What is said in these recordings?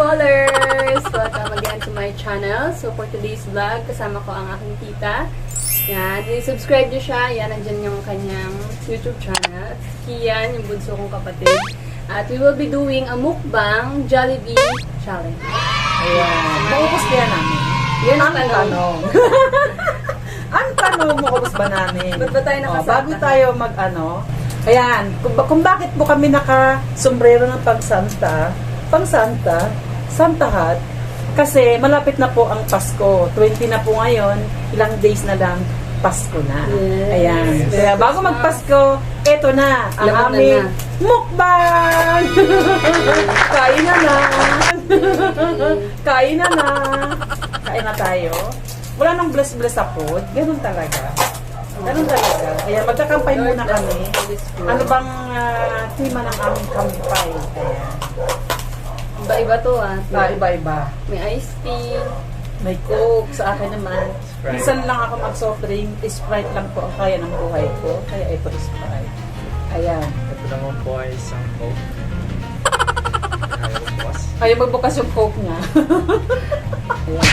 Callers! Welcome again to my channel. So for today's vlog, kasama ko ang aking tita. Yan, i-subscribe nyo siya. Yan, nandyan yung kanyang YouTube channel. At Kian, yung bunso kong kapatid. At we will be doing a mukbang Jollibee challenge. Ayan. Maubos kaya namin? Yan ang Ang tanong. Ang tanong, maubos ba namin? Ba't ba tayo nakasanta? Bago tayo mag-ano, ayan, kung bakit po kami naka-sombrero ng pang-Santa, Santa Hat, kasi malapit na po ang Pasko. 20 na po ngayon, ilang days na lang, Pasko na. Yes. Ayan. Kaya bago mag-Pasko, eto na, ang Laban na aming na. mukbang! Kain na na! Kain na na! Kain na tayo. Wala nang bless-bless sa food. Ganun talaga. Ganun talaga. Ayan, magkakampay muna kami. Ano bang tema ng aming kampay? Ayan. Iba-iba to ah. Iba-iba. May iced tea. May Coke sa akin naman. Sprite. Minsan lang ako mag-soft drink. Sprite lang po ang kaya ng buhay ko. Kaya ito Sprite. Ayan. Ito naman po ay isang Coke. Ayaw bukas. Ayaw magbukas yung Coke niya. Ayan.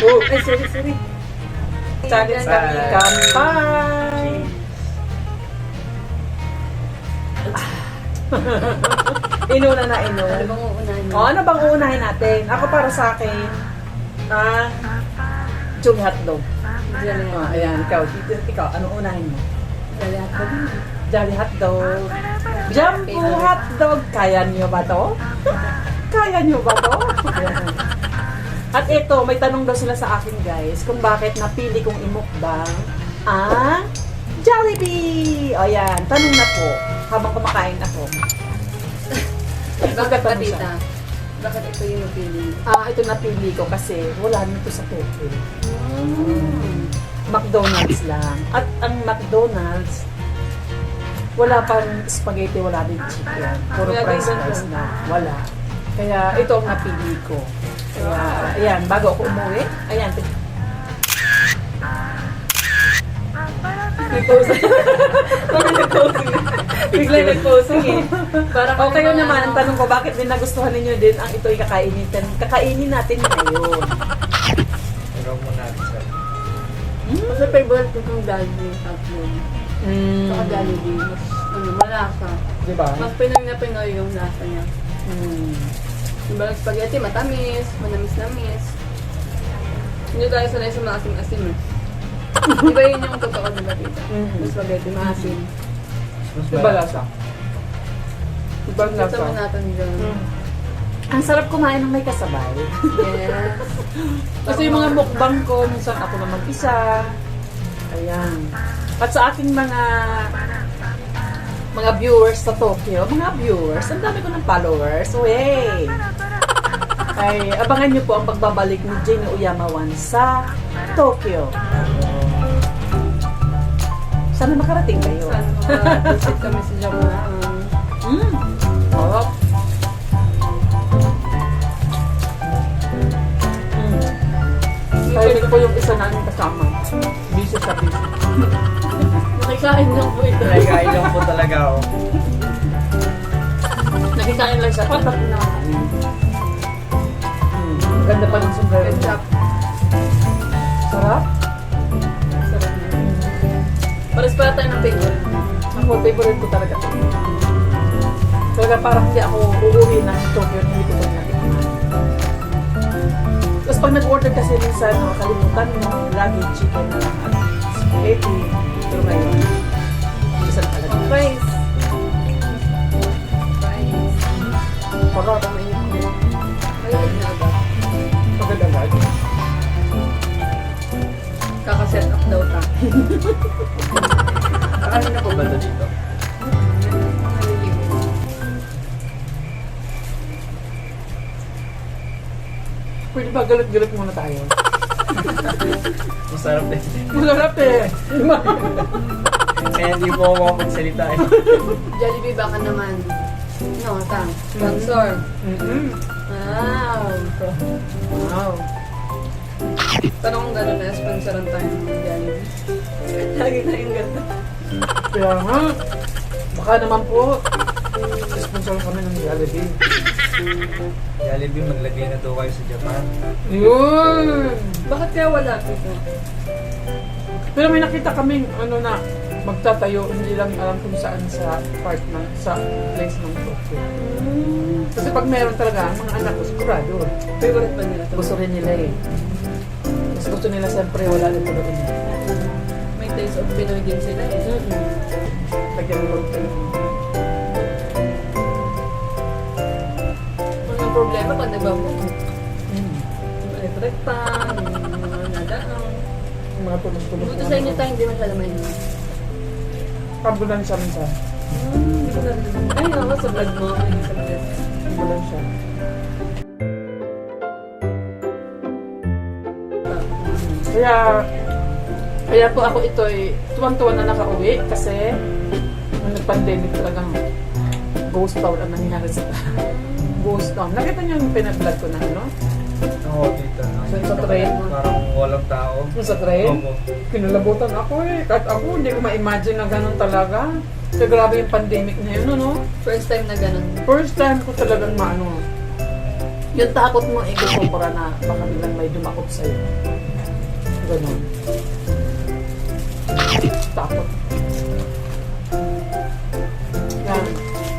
Oh, ay, sorry. Challenge kami. Kampay! Inuna na Ano inon. bang uunahin mo? O, ano bang uunahin natin? Ako para sa akin, chung hotdog. Jolly Ayan, ikaw, ano unahin mo? Jolly hotdog. Jolly hotdog. Jumbo hotdog. Kaya niyo ba to? Kaya niyo ba to? Ayan. At ito, may tanong daw sila sa akin guys, kung bakit napili kong imukbang ang Jollibee. O yan, tanong na po, habang kumakain ako. Bakit ba, Tanong siya. tita? Bakit ito yung napili? Ito napili ko kasi wala nito sa Tokyo. Mm. McDonald's lang. At ang McDonald's, wala pang spaghetti, wala din chicken. Puro Wala french din fries ganun. na. Wala. Kaya ito ang napili ko. Kaya, ayan, bago ako umuwi, ayan. Bigla nag-posing eh. Parang O kayo naman, ang tanong ko, bakit din nagustuhan ninyo din ang ito'y kakainin natin ngayon? Ikaw muna natin sir. Kasi favorite ko yung Jollibee hotdog. Saka Jollibee. Mas, malasa. Diba? Mas Pinoy na Pinoy yung lasa niya. Diba yung spaghetti, matamis, manamis-namis. Hindi tayo sanay sa maasim-asim eh. Diba yun yung totoo nila dito? Yung spaghetti, maasim. Mas Diba lasa? Diba Ito lasa? naman natin dyan. Ang sarap kumain ng may kasabay. Yes. Kasi yung mga mukbang ko, minsan ako na mag-isa. Ayan. At sa aking mga viewers sa Tokyo, ang dami ko ng followers. So, hey! Ay, abangan niyo po ang pagbabalik ni Jenny Uyama 1 sa Tokyo. Sana makarating kayo. Sana makavisit kami sa Japan. Oh. Kaya po yung isa namin kasama. Busy sa busy. Nakikain lang po ito. Nagkain lang po talaga ako. Nakikain lang siya. Patak na. Ganda pa ng sombrero. Ketchup. Sarap. Sarap niya. Pares pala tayo ng favorite. Ako, favorite ko talaga ito. Talaga parang hindi ako uuwi ng Tokyo na hindi ko ito natikman. Tapos pag nag-order kasi minsan, kalimutan mo, lagi chicken na lang at spaghetti. Pero ngayon, isa na talaga. Fries. Fries. Parang Malamig na agad. pagdadagag. Kaka-set up daw ta. Ano na po ba ito dito? Naliligo. Pwede ba galit-galit muna tayo? Masarap din. Masarap eh. Kaya hindi po ako makapagsalita eh. Jollibee baka naman. No, tang. Sponsor. Wow. Wow. Parang kung gano'n na, sponsoran tayo ng Jollibee. Lagi tayong ganda. Kaya nga, baka naman po, Nag-sponsor kami ng Jollibee. Jollibee, maglagay na daw kayo sa Japan. Yun! Bakit kaya wala dito? Pero may nakita kaming ano na magtatayo, hindi lang alam kung saan sa part ng sa place ng Tokyo. Kasi pag meron talaga, ang mga anak ko, sigurado. Favorite ba nila ito? Gusto rin nila eh. Mas gusto nila siyempre wala rin talaga nila. May taste of Pinoy din sila eh. Lagyan mo lang. Ang problema pag nagbabuko. Yung electric pan, yung mga nadaan. Yung mga tulog-tulog. Buto sa inyo tayo, hindi masyado may nyo. Pambulan siya minsan. Hindi ko narinig. Ay, ako sa vlog mo. May sa vlog. Pambulan siya. Kaya po ako ito'y tuwang-tuwa na nakauwi kasi nung nag-pandemic talagang ghost town ang nangyari sa ghost town. Nakita niyo yung pinag-vlog ko na ano? Oo, tita. Sa train? Parang walang tao. Sa train? Opo. Kinalabutan ako eh. Kahit ako hindi ko ma-imagine na ganun talaga. So grabe yung pandemic na yun, ano? First time na ganun. First time ko talagang maano. Yung takot mo, ikukumpara na baka bilang may dumakot sa'yo. Ganun. Takot. Yan.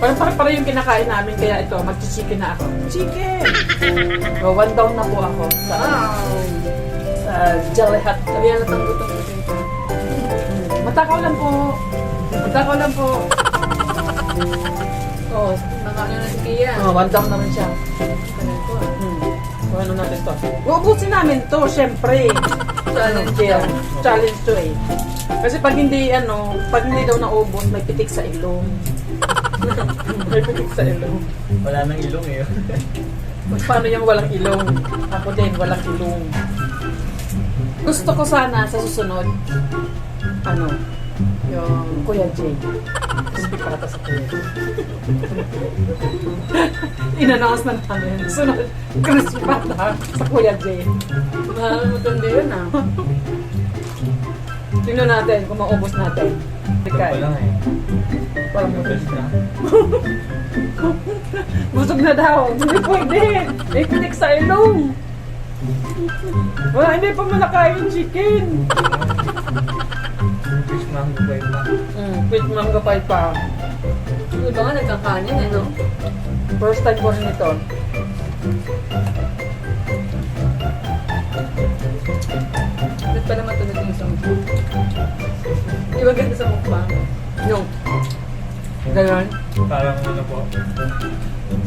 Parang yung kinakain namin, kaya ito, mag-chicken na ako. Chicken! So, 1 down na po ako sa, sa Jolly Hut. Sabi yan natang gutom ko dito. Matakaw lang po. Matakaw lang po. Oo, mga ano na si Kia. Oh, 1 down na rin siya. Kanal ko ah. So, ano natin to? Uubusin namin to, syempre. Challenge Kaya, yan. challenge to eh. Kasi pag hindi daw naubos, may pitik sa ilong. May pitik sa ilong. Wala nang ilong eh. Paano yung walang ilong? Ako din, walang ilong. Gusto ko sana sa susunod, yung Kuya Jay. Crispy pata sa Kuya Jay. In-announce na namin. Sunod, crispy pata sa Kuya Jay. Matindi yun ah. Tingnan natin kung maubos natin. Ito pa lang eh. Parang Mabilis na. busog na daw. Hindi pwede. May pitik sa ilong. Wala, hindi pa mo nakain chicken. Fish mango ba iba? With mango pie pa. Yung iba nga nagkakanin eh, no? First time ko rin ito. Ba't pa naman ito nag-isang ko? Di ba ganda sa mukbang? Yung ganon. Parang ano po.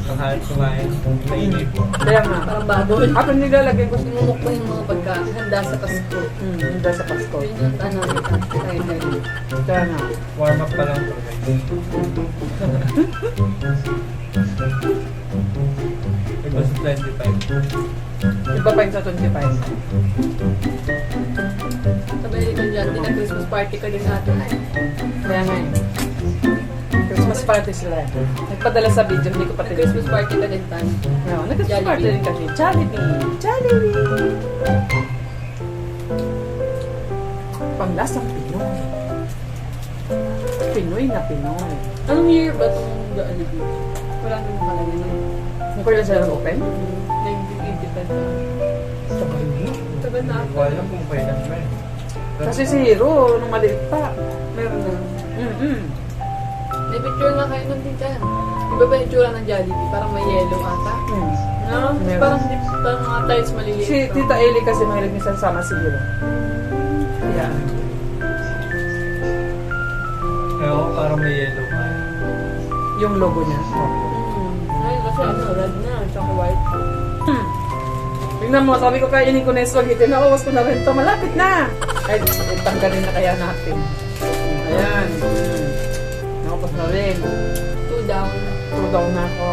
Ang halit kumain. Mainit po. Kaya nga. Parang baboy. Ako nilalagay ko sa Mumukbang yung mga pagkahanda sa Pasko. hindi sa Pasko. Yun yung ano, title. Kaya nga. Warm up pa lang po guys. It was 25. Iba pa yung sa 25. Sabi nito dyan, din na Christmas party ka din natin. Kaya nga eh. Christmas party sila. Nagpadala sa video, hindi ko pati. Christmas party ka din tayo. No, nag-Christmas party rin kami. Jollibee! Jollibee! Panglasang Pinoy. Pinoy na Pinoy. Anong year ba itong Jollibee? Wala nang nakalagay na yun. Ang kailan sila nag-open? 1985 na. Sabay mo. Sabi na Hindi ko alam kung kailan ba eh. Kasi si Hero, nung maliit pa. meron na. Mm-mm. May picture nga kayo nun din dyan. Iba ba yung tsura ng Jollibee? Parang may yellow ata. No? Meron. Parang mga tiles maliliit. Si pa. Tita Eli kasi mahilig niya sama si Hero. Yeah. Kaya ako parang may yellow pa. Yung logo niya. Ay, kasi ano, red na, tsaka white. Tingnan mo, sabi ko kainin ko na yung spaghetti. Nakawas ko na rin ito. Malapit na! Ay, tanggalin na kaya natin. Ayan. Nakapos na rin. 2 down. 2 down na ako.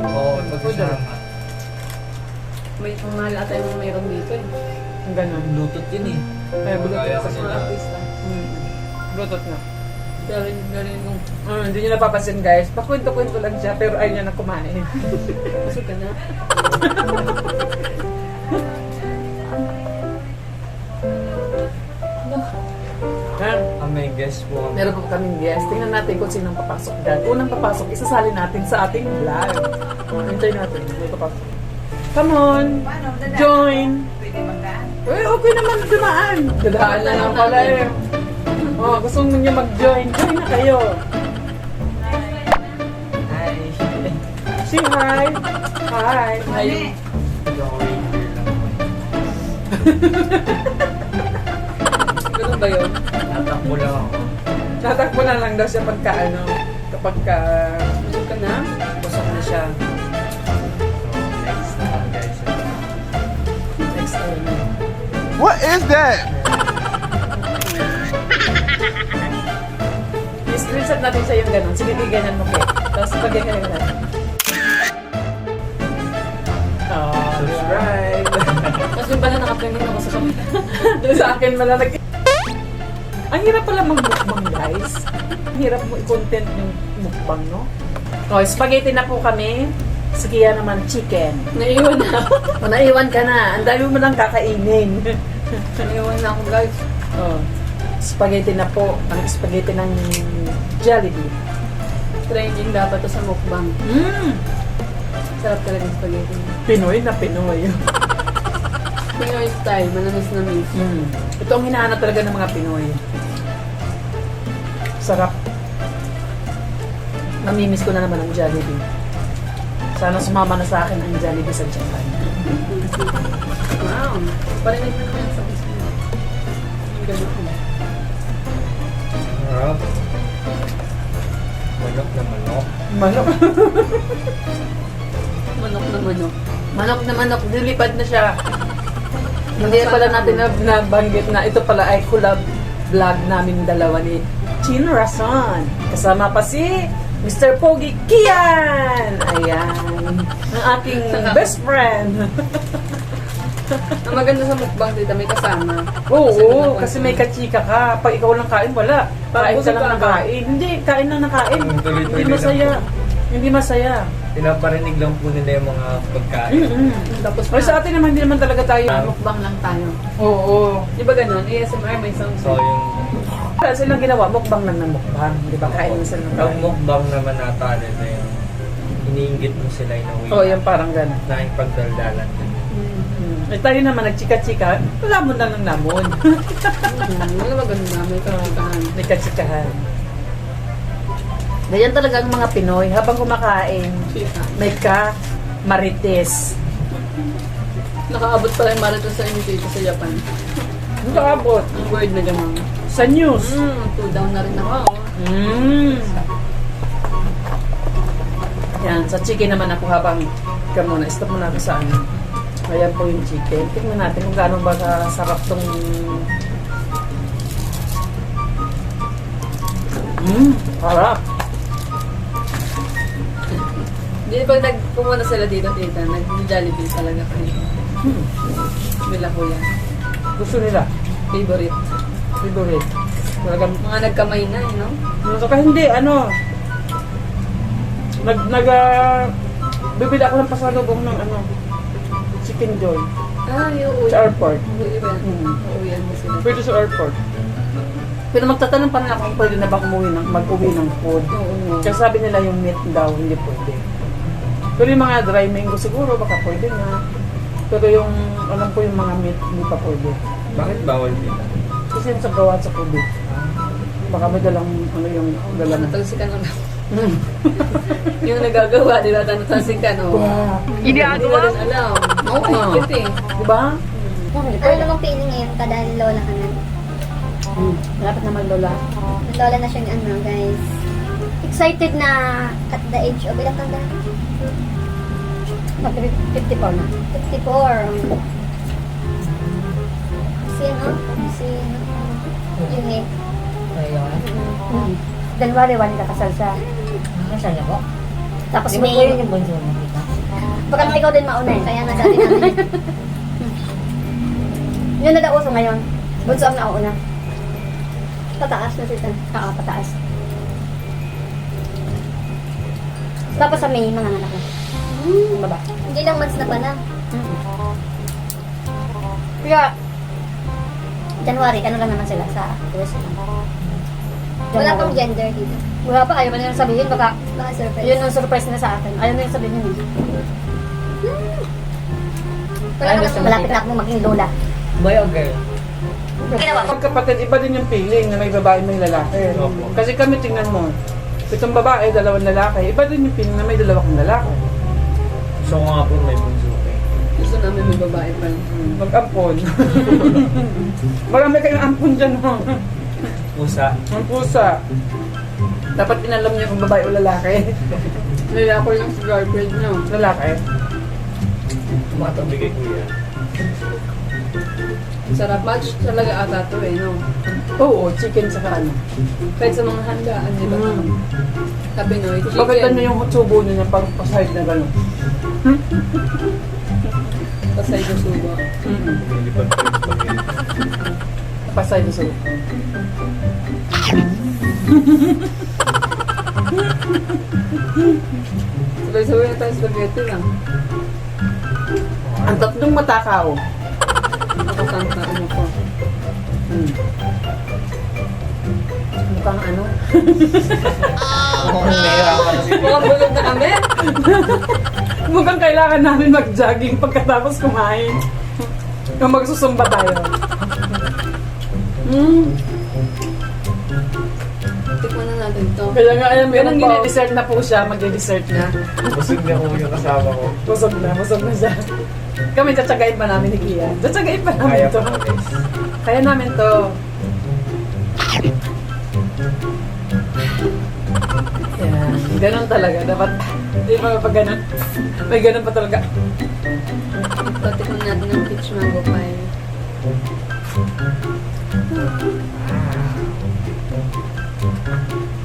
Oo, pag-isama. May mahal ata yung mayroon dito eh. Ang ganun. Bluetooth yun eh. Kaya Kaya bluetooth Sa kasi mga na. artista. Bluetooth na. Pero yung Hindi nyo napapansin guys. Pakwento-kwento lang siya pero ayaw niya na kumain. busog ka na. Meron po kaming guest. Tingnan natin kung sinong papasok dyan. Unang papasok, isasali natin sa ating vlog. Hintayin natin. May papasok. Come on! Join! Eh, okay naman dumaan. Dadaan na lang pala eh. Oh, gusto niyo mag-join. Join na kayo. Hi. Say hi. Hi. Hi. Ako reindeer lang. Ganun ba yun? Tatakbo lang ako. Tatakbo na lang daw siya pagka ano. Kapag ka... Ganun ka na? Busok na siya. So, next naman guys. Next time. What is that? I-screenshot natin siya yung ganun. Sige, ganyan mo kayo. Tapos pag ganyan ka lang. Oh, Subscribe! Tapos yung pala nakatingin ako sa kamera. doon sa akin malalag. Ang hirap pala mag-mukbang, guys. Ang hirap mo i-content yung mukbang, no? Oh, spaghetti na po kami. Sige naman, chicken. Naiwan na ako. O, naiwan ka na. Ang dami mo lang kakainin. Naiwan na ako guys. Oh, spaghetti na po. Ang spaghetti ng Jollibee. Trending dapat to sa mukbang. Sarap talaga yung spaghetti niya. Pinoy na Pinoy. Pinoy style, manamis na miss. Ito ang hinahanap talaga ng mga Pinoy. Sarap. Namimiss ko na naman ang Jollibee. Sana sumama na sa akin ang Jollibee sa Japan. Wow. Parinig mo naman sa gusto mo. Ang ganun. Harap. Manok na manok. Manok. Manok na manok. Manok na manok. Nilipad na siya. Hindi pala natin nabanggit na ito pala ay collab vlog namin dalawa ni Chin Rason. Kasama pa si Mr. Pogi Kian. Ayan. Ang aking best friend. Ang maganda sa mukbang dito may kasama. Oo, kasi may kachika ka. Pag ikaw lang kain, wala. Kain ka Busog lang ka ng ba? kain. Hindi, kain lang ng kain. Tuloy-tuloy Hindi lang masaya. Hindi masaya. Pinaparinig lang po nila yung mga pagkain. Tapos Pero sa atin naman, hindi naman talaga tayo. mukbang lang tayo. Oo. Di ba ganun? ASMR may sound. So yung Wala silang ginawa, mukbang lang ng mukbang. Di ba? Kain lang sila ng ang kain. mukbang naman nata na yung iniinggit mo sila yung Oo, oh, yung parang gano'n. na yung pagdaldalan. Eh, tayo naman, nagchika-chika, lamon lang ng lamon. Wala ba ganun na? May kakakaan. May kachikahan. Ganyan talaga ang mga Pinoy. Habang kumakain, Chika. may ka marites. Nakaabot pala yung marathon sa inyo dito sa Japan. Ang kaabot. Ang word na gano'n. Sa news. 2 down na rin ako. Yan, sa chicken naman ako habang muna, stop muna ako sa ano. Ayan po yung chicken. Tingnan natin kung gaano ba kasarap tong harap. Di ba nagpumunta sila dito, tita? Nag-Jollibee talaga kayo. Mila ko yan. Gusto nila. Favorite. Favorite. Talagang Mga nagkamay na, no? saka hindi, ano, bibili ako ng pasalubong ng ano, Chicken Joy Ah, yung sa airport. Uwi ba? Uuwian mo sila. Pwede sa airport. Pero magtatanong pa rin ako kung pwede na ba mag-uwi ng food. Oo. Kasi sabi nila yung meat daw, hindi pwede. Pero yung mga dry mango siguro, baka pwede na. Pero yung, alam ko yung mga meat, hindi pa pwede. Bakit bawal dito? Kasi yung sa gawa sa COVID. Baka may dalang, ano yung dalang. Natalsikan na lang. Yung nagagawa, di ba? Natalsikan, o. Wow. Hindi na rin alam. Oo, ikit eh. Diba? Ano namang feeling ngayon ka dahil lola ka na? Dapat naman lola. Lola na siyang ano, guys. Excited na at the age of ilang tanda? 54 na. 54. Si ano? Si yung eh. January 1 kakasal siya. Kasal na po? Tapos Di ba may... po yun yung bunso mo, tita? Baka ikaw din mauna eh. Kaya nga dati namin. Yun na daw uso ngayon. Bunso ang nauna. Pataas na sila. Oo, pataas. Tapos sa May, mga anak ko. Baba. Hindi lang months na pala. Kaya, January, ano lang naman sila sa US. Wala pang gender dito. Wala pa, ayaw pa nila sabihin. Baka Baka surprise. yun ang surprise na sa akin. Ayaw nila sabihin yun. Wala ka gusto na. mo? Malapit na akong maging lola. Boy o girl? Magkapatid, iba din yung feeling na may babae may lalaki. Opo. Kasi kami tingnan mo, itong babae, 2 lalaki. Iba din yung feeling na may 2 kang lalaki. So nga po may bunso ko eh. Gusto namin may babae pa. Mag-ampon. Marami kayong ampon dyan, no? Pusa. Ang pusa. Dapat inalam niyo kung babae o lalaki. Nilako lang sa girlfriend niyo. Lalaki. Tumatabigay ko yan. Sarap match talaga ata to eh, no? Oo, chicken saka ano. Kahit sa mga handaan, di ba? Sabi no, chicken. Bakit niyo yung subo niya pag pasahid na gano'n? Pasay ko subo. Hindi pa spaghetti. Pasahid na subo. Sabay-sabay na tayo spaghetti lang. Ang tatlong matakaw. Nakasanta, ano ko. Mukhang ano? Mukhang nahirapan si Mga bulog na kami! Mukhang kailangan namin mag-jogging pagkatapos kumain. Kung magsusumba tayo. Tikman na natin to. Kaya nga, alam mo, Ganun yung ba? dessert na po siya, magde-dessert na. Busog na ko yung kasama ko. Busog na siya. Kami, tsatsagain pa namin ni Kia. Tsatsagain pa namin Kaya to. pa guys. Kaya namin to. Yan. Ganon talaga. Dapat, di ba pag ganon? May ganon pa talaga. Ito, tikman natin ng peach mango pie.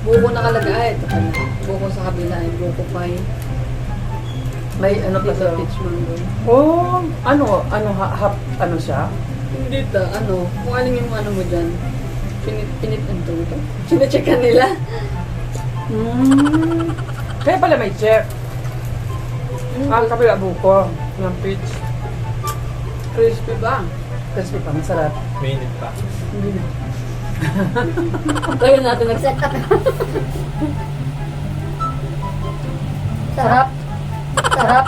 Buko nakalagay. Ito pala. Buko sa kabila ay buko pie. May ano pa Dito sa... peach mango. Oh, ano siya? Hindi to, ano, kung alin yung ano mo dyan. Pinit ang ito. Sinacheckan nila. Kaya pala may check. Kabila buko. Ng peach. Crispy ba? Crispy pa, masarap. Minute pa. Kaya natin nag Set up. Sarap. Sarap.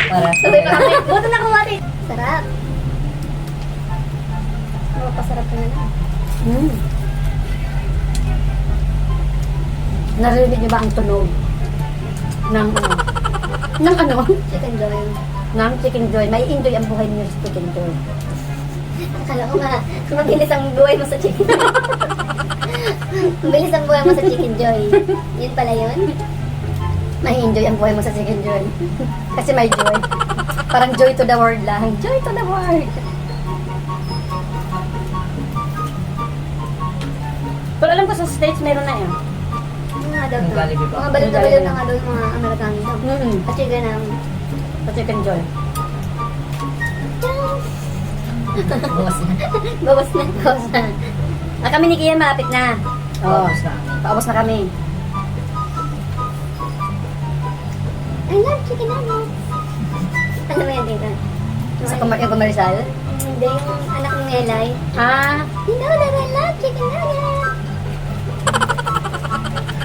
Para sa Sabay pa kami. Buto na kuwari. Sarap. Mapasarap ka na lang. Narinig niyo ba ang tunog? Ng ano? Ng ano? Chicken joy. Ng Chicken Joy. May enjoy ang buhay niyo sa Chicken Joy. Akala ko nga, mabilis ang buhay mo sa chicken. Mabilis ang buhay mo sa chicken joy. Yun pala yun? May enjoy ang buhay mo sa Chicken Joy. Kasi may joy. Parang joy to the world lang. Joy to the world. Pero alam ko sa States meron na yan. Mga daw Yung to. Jollibee ba? Mga balot na nga daw yung mga Amerikano daw. At chicken ang... Sa Chicken Joy. buwas na. Bawas na. Bawas na. Kami ni Kian malapit na. Oo. Buwas na. Paubos na kami. I love chicken nuggets. Ano mo yan, tita? Yung commercial. Hindi, yung anak ng Nelay. Ah, You know that I love chicken nuggets.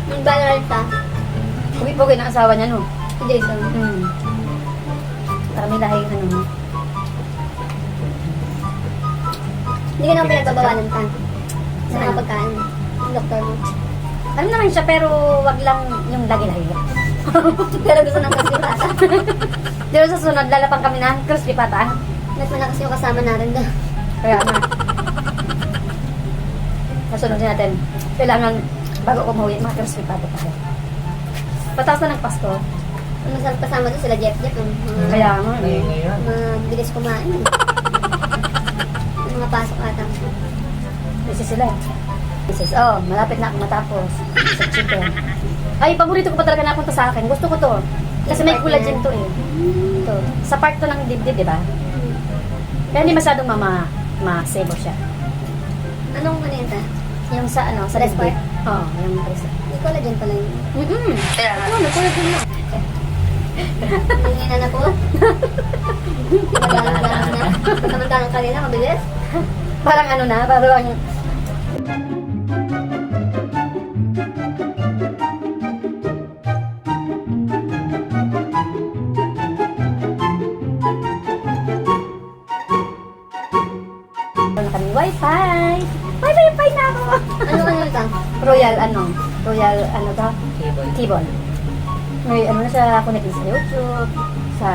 Yung viral pa. pugi-pugi ng asawa niya, no? Si Jason. Para may lahing ano. Hindi ka naman pinagbabawalan pa. Sa mga pagkain. Yung doktor mo. Alam naman siya, pero wag lang yung lagi-lagi. Pero gusto ng crispy pata. Pero sa sunod, lalapang kami ng crispy pata. Mas malakas yung kasama natin doon. Kaya na. Nasunod din natin. Kailangan, bago umuwi, mga crispy pata pa. Pataas na ng Pasko. Ang masarap kasama doon sila Jeff. Kaya nga. Ngayon. Mabilis kumain. Yung mga pasok ata. Kasi sila. Mrs. Oh, malapit na ako matapos. Sa chicken. Ay, paborito ko pa talaga napunta sa akin. Gusto ko to. Kasi may collagen to eh. Ito. Sa part to ng dibdib, di ba? Kaya hindi masyadong ma-sebo siya. Anong ano yun ta? Yung sa ano, sa Breast dibdib. part? Oo, yung breast. May collagen pala yun. Ano, may collagen na. Yung inan ako. Magalang na. Samantalang kanina, mabilis. Parang ano na, parang Wi-Fi. Wi-Fi na ako. Ano ito? Royal to? Cable. Cable. May ano na siya, connected sa YouTube, sa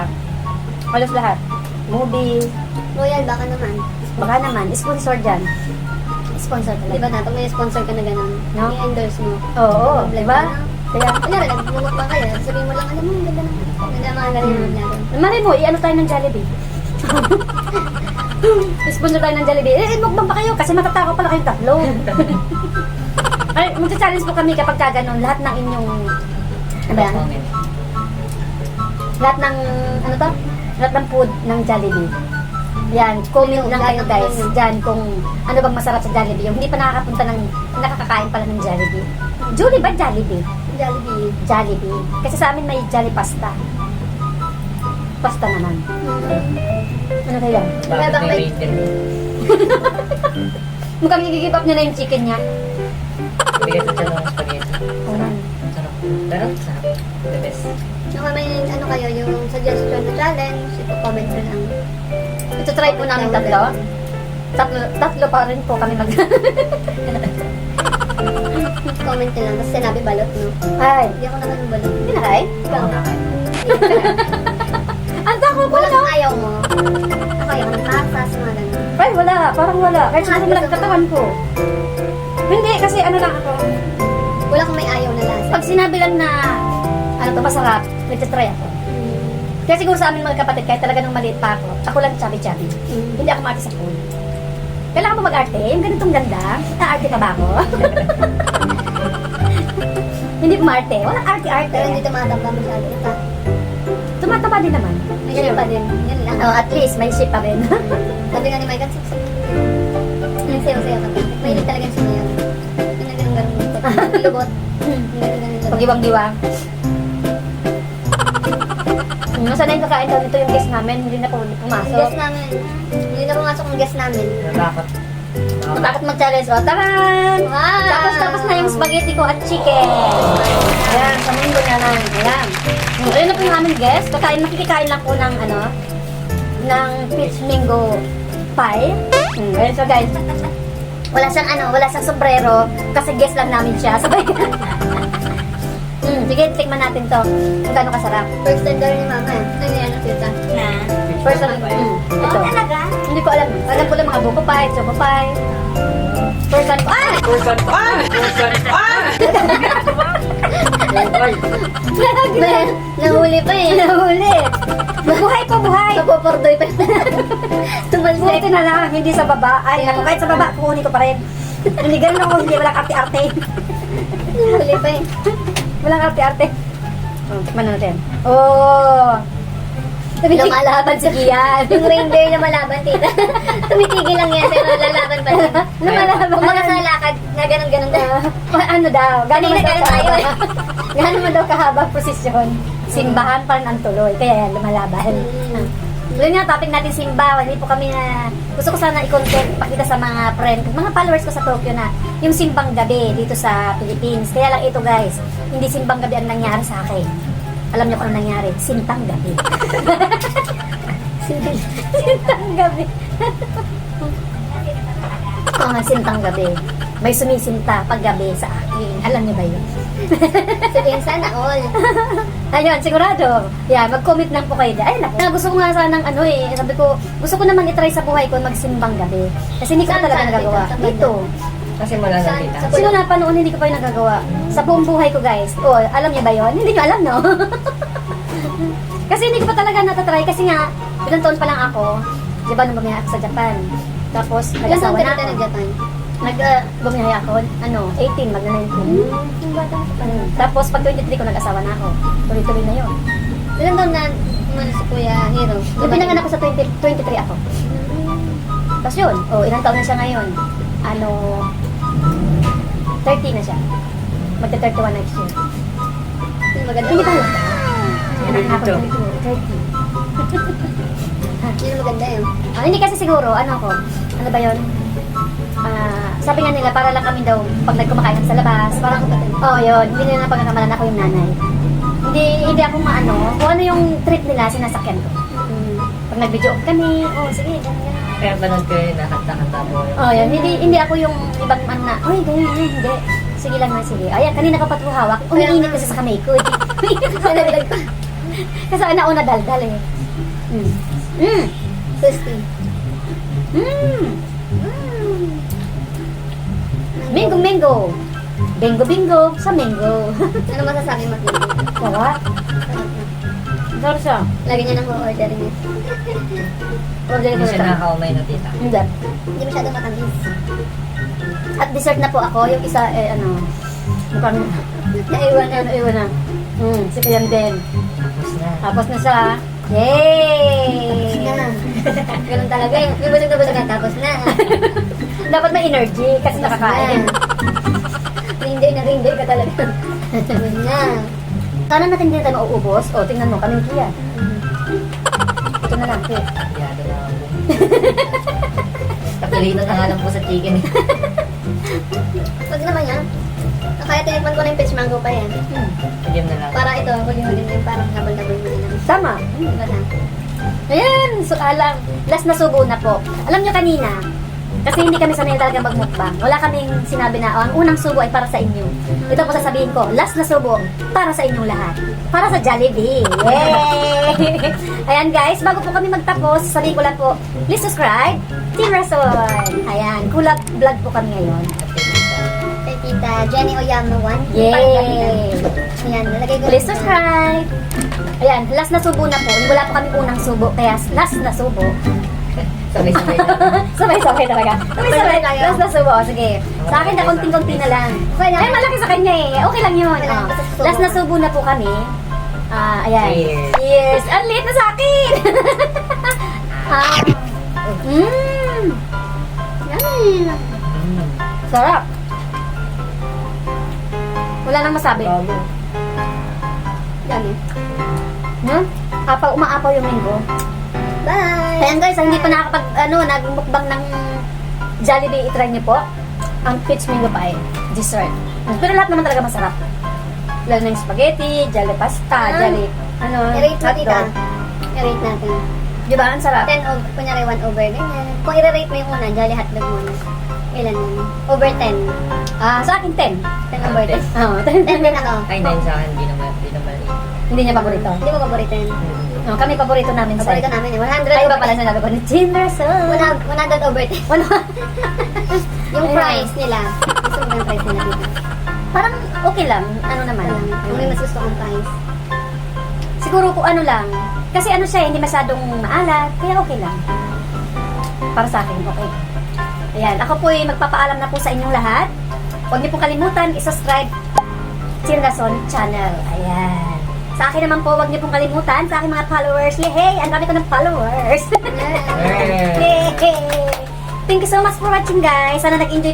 halos lahat. Movie, Royal, baka naman. baka naman, sponsor dyan. Sponsor Di talaga. ba na, pag may sponsor ka na gano'n, No? i-endorse mo. Oo, Vlog di ba? ka na. Kaya, Kunyari, nagmumukbang kayo, sabihin mo lang, alam mo, ang ganda naman. Ganda ang mga ganyan ng vlog. mali mo, i-ano tayo ng Jollibee. Sponsor tayo ng Jollibee. Mukbang pa kayo kasi matatakaw pala kayong tatlo. Ay, magsa-challenge po kami kapag kaganon, lahat ng inyong, ano ba yan? Comment. Lahat ng, ano to? Lahat ng food ng Jollibee. Yan, comment lang kayo guys dyan kung ano bang masarap sa Jollibee. Yung hindi pa nakakakain pala ng Jollibee. Julie ba Jollibee? Jollibee. Jollibee. Kasi sa amin may Jolly Pasta. Pasta naman. Ano kaya? Bakit Baka may may- waiter? Mukhang i-give up niya na yung chicken niya. Bigyan ko siya ng spaghetti. Oo man. Sarap. Pero sarap. The best. Saka may ano kayo, yung suggestion na challenge, ito-comment ko lang. Ito try po namin tatlo. Tatlo pa rin po kami mag... Comment nyo lang, kasi sinabi balot, no? Ay, Hindi ako naman balot. hindi na kay? Ikaw. Ang tako po, Wala no? kang ayaw mo. Ako ayaw ng pasas, mga ganun. Ay, wala. Parang wala. Kahit siguro lang katawan ko. Hindi, kasi ano lang ako. Wala kang may ayaw na lasa. Pag sinabi lang na ano to, masarap, nagtitry ako. Kaya siguro sa amin mga kapatid, kahit talaga nung maliit pa ako lang chubby-chubby. Hindi ako maarte sa food. Kailangan mo mag-arte? Yung ganitong ganda? Naarte pa ba ako? Hindi ko maarte. Wala arte-arte. Pero hindi tumatamba masyado. Ito. Tumataba din naman. May shape pa din. Yan lang. Oh, at least may shape pa rin. Sabi nga ni Mike, at siksik. Yung sayo-sayo ka. Mahilig talaga yung sumayaw. Yung ganun-ganun. Lubot. Yung ganun-ganun. Pag-iwang-giwang. Sanay kakain daw nito yung guest namin, hindi na po Ang pumasok. guest namin. Hindi na pumasok ang guest namin. Natakot. Matakot mag-challenge. O, taran! Wow! Tapos na yung spaghetti ko at chicken. Ayan, sa mundo na lang. Ayan. Ayun na po yung aming guest. Makikikain lang po ng, ng peach mango pie. Ayun siya guys. Wala siyang sombrero kasi guest lang namin siya. Sabay. Sige, tikman natin to. Kung gaano kasarap. First time daw ni Mama. Ano yan, nakita? First time. Ito. Hindi ko alam. Alam ko lang mga buko pie, choco pie. First time. Ah! Person, Nahuli pa eh. Nahuli. Buhay pa, buhay. Napopordoy pa. Tumalsik. Buti na lang, hindi sa baba. Ay, naku, kahit sa baba, kukunin ko pa rin. Hindi ganun ako, hindi walang arte-arte. Nahuli pa eh. Walang arte-arte. Tikman natin. Oh! Lumalaban si Kian. Yung reindeer na malaban, tita. Tumitigil lang yan, pero lalaban pa rin. Lumalaban. Kumbaga sa lakad, na ganun-ganun na. Ano daw? Kanina ganun tayo eh. Gano'n man daw kahabang posisyon. Simbahan pa rin ang tuloy. Kaya yan, lumalaban. Yun nga, topic natin simba. Hindi po kami na... Gusto ko sana i-content, pakita sa mga friend, mga followers ko sa Tokyo na yung simbang gabi dito sa Philippines. Kaya lang ito guys, hindi simbang gabi ang nangyari sa akin. Alam niyo kung ano nangyari? Sintang gabi. Sintang gabi. Oo nga, sintang gabi. May sumisinta pag gabi sa akin. Alam niyo ba yun? Sabihin sana all. Ayun, sigurado. Yeah, mag-comment lang po kayo. Ay, naku. Gusto ko nga sanang sabi ko, gusto ko naman itry sa buhay ko magsimbang gabi. Kasi hindi ko Saan, talaga saan? nagagawa. Saan? Dito. Kasi wala na kita. Sa- Sino na pa noon hindi ko pa yung nagagawa? Sa buong buhay ko, guys. Oh, alam niyo ba yon? Hindi niyo alam, no? Kasi hindi ko pa talaga natatry. Kasi nga, ilang taon pa lang ako. Di ba, nung bumiyaya ako sa Japan. Tapos, Ilan nag-asawa taon na ka ako. na Japan? Bumiyaya ako, 18, magna-19. Yung bata ka pa. Tapos, pag 23 ko, nag-asawa na ako. Tuloy-tuloy na yun. Ilan taon na umano si Kuya Hero? Nung pinanganak ko sa 23 ako. Tapos yun, ilang taon na siya ngayon? 30 na siya. Magta-31 next year. Yung maganda. Hindi pa yun. Anak ako, Dito. 30. Yun ang maganda yun. Hindi kasi siguro, ano ba yun? Sabi nga nila, para lang kami daw, pag nagkumakain kami sa labas, parang, yun, hindi nila napagkakamalan ako yung nanay. Hindi ako maano, kung ano yung trip nila, sinasakyan ko. Pag nag-video kami, sige, ganyan. Kaya panood ko yun, nakanta-kanta mo. Oh, yan. Hindi ako yung ibang man na, uy, ganyan, hindi. Sige lang na, sige. Ayan, kanina ka pa ito hawak. Umiinit kasi sa kamay ko. Umiinit ko. Kasi nauna daldal eh. Tasty. Mango, mango. Bingo, bingo. Sa mango. Ano masasabi mo, Tito? Sarap. Sarap siya. Lagi niya nang order niya. Order ko Hindi siya ito. nakakaumay na tita. Hindi. Hindi masyado matamis. At dessert na po ako. Yung isa, mukhang Naiwan na. naiwan na. Si Kayan din. Tapos na. Tapos na siya. Yay! Na. Ganun talaga. Yung busog na busog na. Tapos na. Dapat may energy kasi nakakain. Rinday na rinday ka talaga. Tapos na. Sana natin din tayo mauubos. O, tingnan mo, kaming kiya. Ito na lang, Kit. Yado na ako. Kapilito na nga lang po sa chicken. Huwag naman yan. Kaya tinikman ko na yung peach mango pa yan. Medium na lang. Para ito, huli-huli na yung parang double-double mo na. Tama. Diba na? Ayan, so alam, last na subo na po. Alam nyo kanina, kasi hindi kami sanay talaga magmukbang. Wala kaming sinabi na, ang unang subo ay para sa inyo. Ito po sasabihin ko, last na subo, para sa inyong lahat. Para sa Jollibee. Yay! Ayan guys, bago po kami magtapos, sabihin ko lang po, please subscribe, Team Rason. Ayan, kulap vlog po kami ngayon. Kay Tita Jenny Oyama 1. Yay! Ayan, nalagay ko. Please subscribe. Ayan, last na subo na po. Wala pa kami unang subo, kaya last na subo. Sabay-sabay na. Sabay-sabay talaga. Sabay-sabay tayo. last na subo. Sige. Sa akin na konting-konti na lang. Okay lang. Ay, malaki sa kanya eh. Okay lang yun. Okay lang, Oh. basta subo. Last na subo na po kami. Ayan. Cheers. Cheers. Ang liit na sa akin. Yan. Sarap. Wala nang masabi. Bago. Yan eh. Umaapaw yung mango. Bye! Ayan guys, hindi pa nakakapag, nagmukbang ng Jollibee, itry niyo po. Ang peach mango pie, dessert. Pero lahat naman talaga masarap. Lalo na yung spaghetti, jolly pasta, jolly, I-rate mo, Tita. hotdog. I-rate natin. Di ba? Ang sarap. 10 over, kunyari 1 over, ganyan. Kung i-rate mo yung una, jolly hotdog muna. Ilan yun? Over 10. Sa akin, 10. 10 over 10. Oo, 10 din ako. Ay, 9 sa akin. Di naman. Hindi niya paborito. Hindi mo paborito yun. No, kami paborito namin sa... Paborito namin eh. 100 Ay, iba over pala 10. sinabi ko ni Jinderson. 100 over 10. Wala. Yung Ayan. price nila. Gusto mo ba yung price nila dito? Parang okay lang. Ano naman. Yung may mas gusto kong price. Siguro kung ano lang. Kasi ano siya, hindi masyadong maalat. Kaya okay lang. Para sa akin, okay. Ayan, ako po ay magpapaalam na po sa inyong lahat. Huwag niyo pong kalimutan, i-subscribe Chirgason Channel. Ayan. Sa akin naman po, huwag niyo pong kalimutan, sa aking mga followers. Yay! Ang dami ko ng followers. Yay! Thank you so much for watching, guys. Sana nag-enjoy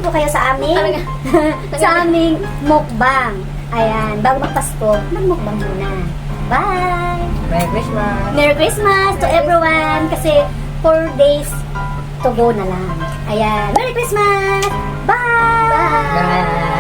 po kayo sa aming sa aming mukbang. Ayan, bago magpasko, mag-mukbang muna. Bye! Merry Christmas! Merry Christmas to everyone kasi 4 days to go na lang. Ayan, Merry Christmas! Bye! Bye! Bye!